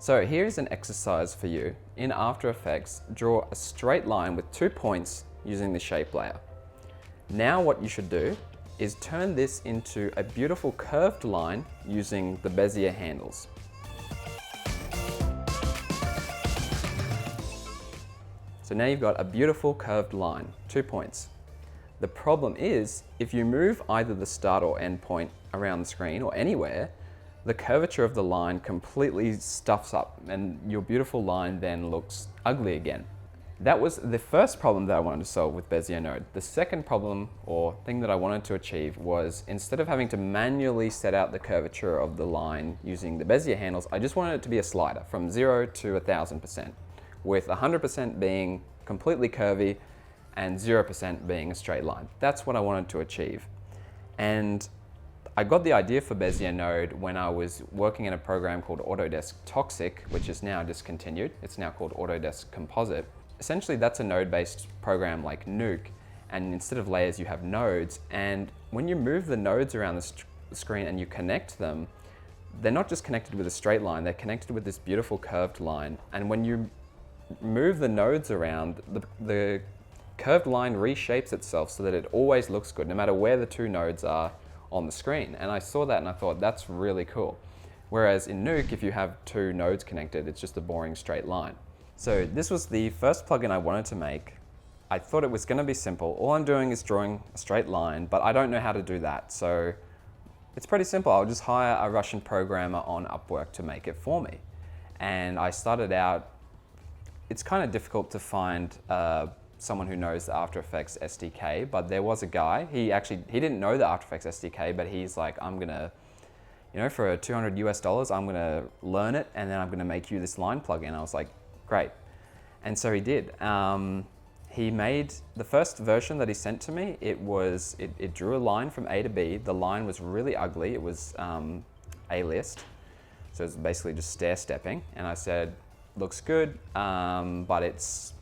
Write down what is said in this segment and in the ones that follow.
So here's an exercise for you. In After Effects, draw a straight line with 2 points using the shape layer. Now what you should do is turn this into a beautiful curved line using the Bezier handles. So now you've got a beautiful curved line, 2 points. The problem is, if you move either the start or end point around the screen or anywhere, the curvature of the line completely stuffs up and your beautiful line then looks ugly again. That was the first problem that I wanted to solve with Bezier Node. The second problem or thing that I wanted to achieve was, instead of having to manually set out the curvature of the line using the Bezier handles, I just wanted it to be a slider from 0 to 1000%, with 100% being completely curvy and 0% being a straight line. That's what I wanted to achieve. And I got the idea for Bezier Node when I was working in a program called Autodesk Toxic, which is now discontinued. It's now called Autodesk Composite. Essentially, that's a node-based program like Nuke, and instead of layers, you have nodes. And when you move the nodes around the screen and you connect them, they're not just connected with a straight line, they're connected with this beautiful curved line. And when you move the nodes around, the curved line reshapes itself so that it always looks good, no matter where the two nodes are on the screen. And I saw that and I thought, that's really cool. Whereas in Nuke, if you have two nodes connected, it's just a boring straight line. So this was the first plugin I wanted to make. I thought it was going to be simple. All I'm doing is drawing a straight line, but I don't know how to do that. So it's pretty simple. I'll just hire a Russian programmer on Upwork to make it for me. And I started out, it's kind of difficult to find someone who knows the After Effects SDK, but there was a guy. He didn't know the After Effects SDK, but he's like, I'm gonna, for $200 US, I'm gonna learn it, and then I'm gonna make you this line plugin. I was like, great. And so he did. He made the first version that he sent to me. It drew a line from A to B. The line was really ugly. It was A-list. So it's basically just stair-stepping. And I said, looks good, but it's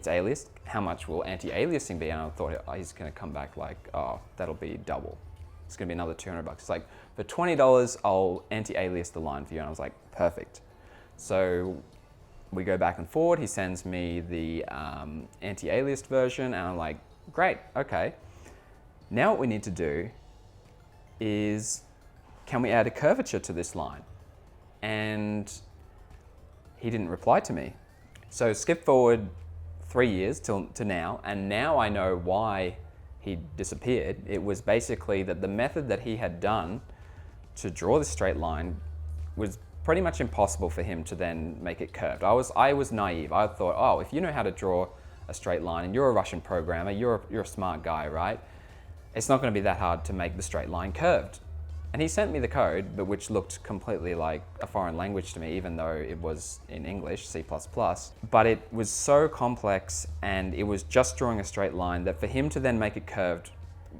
A-list. How much will anti-aliasing be? And I thought, oh, he's gonna come back like, oh, that'll be double. It's gonna be another $200. It's like, for $20, I'll anti-alias the line for you. And I was like, perfect. So we go back and forward. He sends me the anti-aliased version, and I'm like, great, okay. Now what we need to do is, can we add a curvature to this line? And he didn't reply to me. So skip forward 3 years to now, and now I know why he disappeared. It was basically that the method that he had done to draw the straight line was pretty much impossible for him to then make it curved. I was naive. I thought, oh, if you know how to draw a straight line and you're a Russian programmer, you're a smart guy, right? It's not going to be that hard to make the straight line curved. And he sent me the code, but which looked completely like a foreign language to me, even though it was in English, C++. But it was so complex, and it was just drawing a straight line, that for him to then make it curved,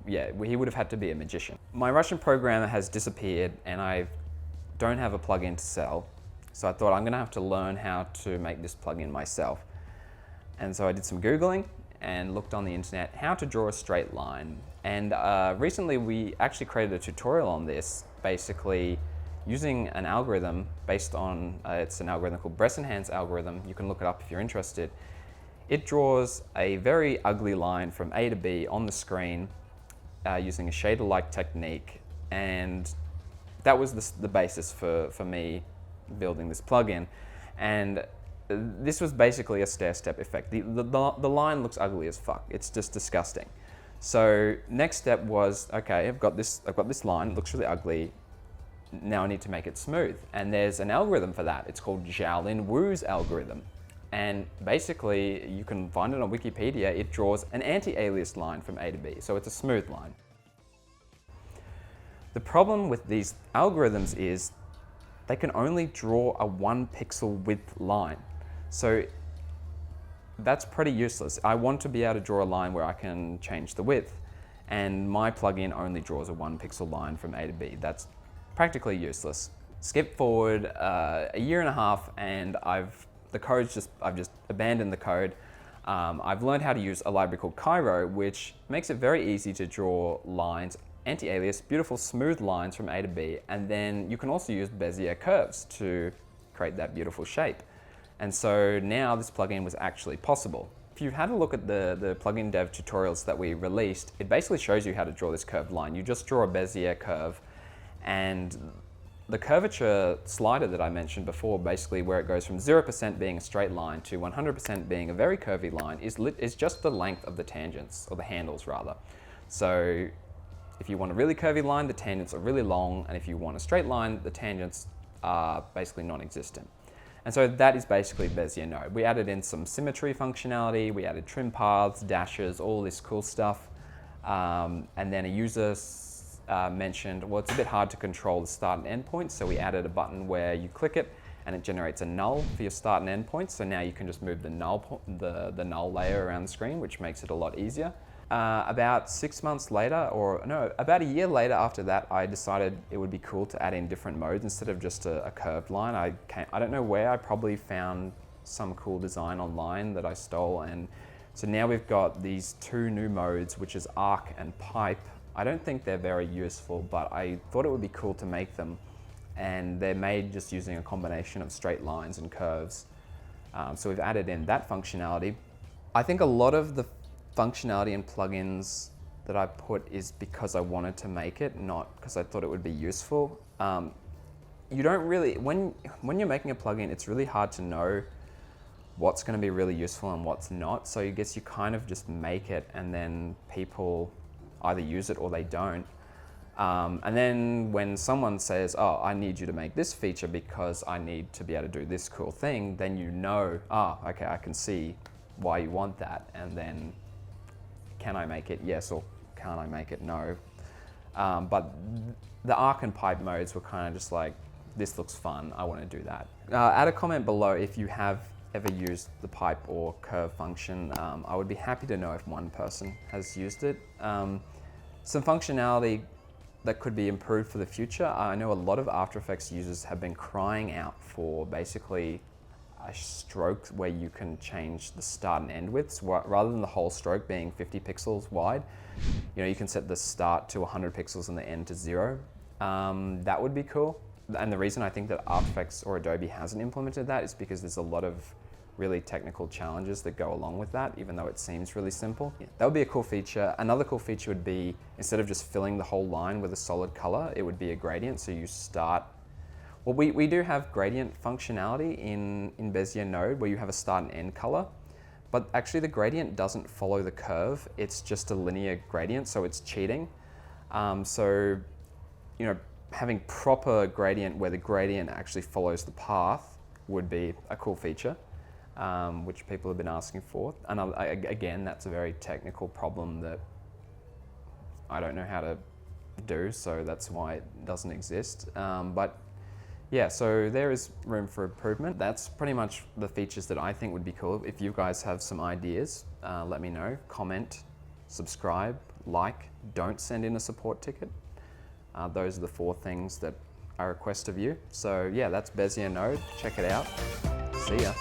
yeah, he would have had to be a magician. My Russian programmer has disappeared, and I don't have a plugin to sell. So I thought, I'm gonna have to learn how to make this plugin myself. And so I did some Googling and looked on the internet how to draw a straight line. And recently we actually created a tutorial on this, basically using an algorithm based on, it's an algorithm called Bressenhand's algorithm. You can look it up if you're interested. It draws a very ugly line from A to B on the screen using a shader-like technique. And that was the basis for me building this plugin. And this was basically a stair-step effect. The line looks ugly as fuck. It's just disgusting. So next step was, okay, I've got this line, it looks really ugly. Now I need to make it smooth. And there's an algorithm for that. It's called Xiaolin Wu's algorithm. And basically, you can find it on Wikipedia. It draws an anti-aliased line from A to B. So it's a smooth line. The problem with these algorithms is they can only draw a 1 pixel width line. So that's pretty useless. I want to be able to draw a line where I can change the width, and my plugin only draws a 1 pixel line from A to B. That's practically useless. Skip forward a year and a half, and I've just abandoned the code. I've learned how to use a library called Cairo, which makes it very easy to draw lines, anti-alias, beautiful smooth lines from A to B, and then you can also use Bezier curves to create that beautiful shape. And so now this plugin was actually possible. If you've had a look at the plugin dev tutorials that we released, it basically shows you how to draw this curved line. You just draw a Bezier curve, and the curvature slider that I mentioned before, basically where it goes from 0% being a straight line to 100% being a very curvy line, is just the length of the tangents, or the handles rather. So if you want a really curvy line, the tangents are really long, and if you want a straight line, the tangents are basically non-existent. And so that is basically Bezier Node. We added in some symmetry functionality, we added trim paths, dashes, all this cool stuff. And then a user mentioned, well, it's a bit hard to control the start and end points, so we added a button where you click it and it generates a null for your start and end points. So now you can just move the null layer around the screen, which makes it a lot easier. About 6 months later, or no, about a year later after that, I decided it would be cool to add in different modes instead of just a curved line. I don't know where, I probably found some cool design online that I stole, and so now we've got these two new modes, which is arc and pipe. I don't think they're very useful, but I thought it would be cool to make them, and they're made just using a combination of straight lines and curves. So we've added in that functionality. I think a lot of the functionality and plugins that I put is because I wanted to make it, not because I thought it would be useful. You don't really, when you're making a plugin, it's really hard to know what's going to be really useful and what's not. So I guess you kind of just make it, and then people either use it or they don't. And then when someone says, oh, I need you to make this feature because I need to be able to do this cool thing, then you know, okay, I can see why you want that, and then can I make it? Yes, or can't I make it? No. But the arc and pipe modes were kind of just like, this looks fun, I want to do that. Add a comment below if you have ever used the pipe or curve function. I would be happy to know if one person has used it. Some functionality that could be improved for the future. I know a lot of After Effects users have been crying out for basically a stroke where you can change the start and end widths rather than the whole stroke being 50 pixels wide. You know, you can set the start to 100 pixels and the end to 0. That would be cool. And the reason I think that After Effects or Adobe hasn't implemented that is because there's a lot of really technical challenges that go along with that, even though it seems really simple. Yeah, that would be a cool feature. Another cool feature would be, instead of just filling the whole line with a solid color, it would be a gradient. So you start, well, we do have gradient functionality in Bezier Node where you have a start and end color, but actually the gradient doesn't follow the curve. It's just a linear gradient, so it's cheating. So, you know, having proper gradient where the gradient actually follows the path would be a cool feature, which people have been asking for. And again, that's a very technical problem that I don't know how to do, so that's why it doesn't exist. But yeah, so there is room for improvement. That's pretty much the features that I think would be cool. If you guys have some ideas, let me know. Comment, subscribe, like, don't send in a support ticket. Those are the 4 things that I request of you. So yeah, that's Bezier Node. Check it out. See ya.